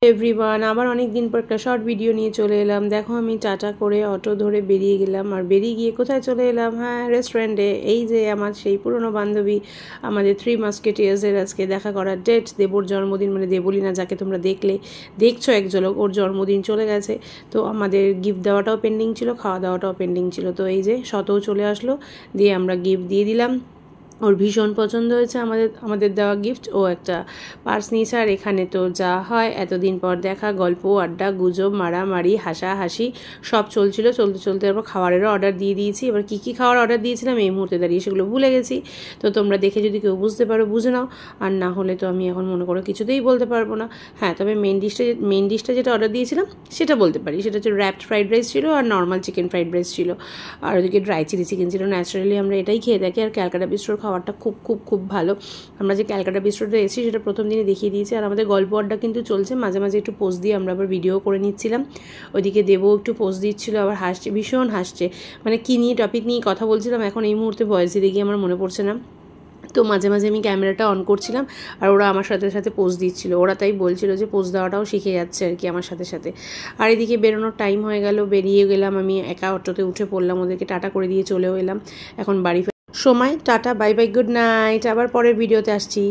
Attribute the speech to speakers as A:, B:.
A: Everyone, আবার অনেক দিন পর একটা শর্ট ভিডিও নিয়ে চলে এলাম। দেখো আমি টাটা করে অটো ধরে বেরিয়ে গেলাম, আর বেরিয়ে গিয়ে কোথায় চলে এলাম? হ্যাঁ, রেস্টুরেন্টে। এই যে আমার সেই পুরনো বান্ধবী, আমাদের থ্রি মাস্কেটিয়ার্সের আজকে দেখা করার ডেট। দেবর জন্মদিন, মানে দেবলীনা, যাকে তোমরা দেখছো এক ঝলক, ওর জন্মদিন চলে গেছে। তো আমাদের গিফট দেওয়াটাও পেন্ডিং ছিল, খাওয়া দাওয়াটাও পেন্ডিং ছিল। তো এই যে শতও চলে আসলো, দিয়ে আমরা গিফট দিয়ে দিলাম। ওর ভীষণ পছন্দ হয়েছে আমাদের দেওয়া গিফট। ও একটা পার্স নিয়েছে। আর এখানে তো যা হয়, এতদিন পর দেখা, গল্প আড্ডা গুজব মারামারি হাসাহাসি সব চলছিল। চলতে চলতে এবার খাবারেরও অর্ডার দিয়ে দিয়েছি। এবার কী খাওয়ার অর্ডার দিয়েছিলাম এই মুহূর্তে দাঁড়িয়ে সেগুলো ভুলে গেছি। তো তোমরা দেখে যদি কেউ বুঝতে পারো বুঝে নাও, আর না হলে তো আমি এখন মনে করো কিছুতেই বলতে পারবো না। হ্যাঁ, তবে মেন ডিশটা যেটা অর্ডার দিয়েছিলাম সেটা বলতে পারি। সেটা হচ্ছে র্যাপড ফ্রাইড রাইস ছিল, আর নর্মাল চিকেন ফ্রাইড রাইস ছিল, আর ওদিকে ড্রাই চিলি চিকেন ছিল। ন্যাচারালি আমরা এটাই খেয়ে থাকি। আর ক্যালকাটা বিস্ট্রোর খাবারটা খুব খুব খুব ভালো। আমরা যে ক্যালকাটা বিস্ট্রোতে এসেছি সেটা প্রথম দিনে দেখিয়ে দিয়েছি। আর আমাদের গল্প আড্ডা কিন্তু চলছে, মাঝে মাঝে একটু পোস্ট দিয়ে আমরা আবার ভিডিও করে নিচ্ছিলাম। ওইদিকে দেবও একটু পোস্ট দিচ্ছিল, আবার হাসছে, ভীষণ হাসছে। মানে কী নিয়ে টপিক নিয়ে কথা বলছিলাম এখন এই মুহূর্তে ভয়েস দিতে গিয়ে আমার মনে পড়ছে না। তো মাঝে মাঝে আমি ক্যামেরাটা অন করছিলাম, আর ওরা আমার সাথে সাথে পোজ দিচ্ছিল। ওরা তাই বলছিল যে পোজ দেওয়াটাও শিখে যাচ্ছে আর কি আমার সাথে সাথে। আর এদিকে বেরোনোর টাইম হয়ে গেল, বেরিয়ে গেলাম। আমি একা অটোতে উঠে পড়লাম, ওদেরকে টাটা করে দিয়ে চলেও এলাম। এখন বাড়ি সময়। Tata, bye bye, good night. আবার পরের ভিডিওতে আসছি।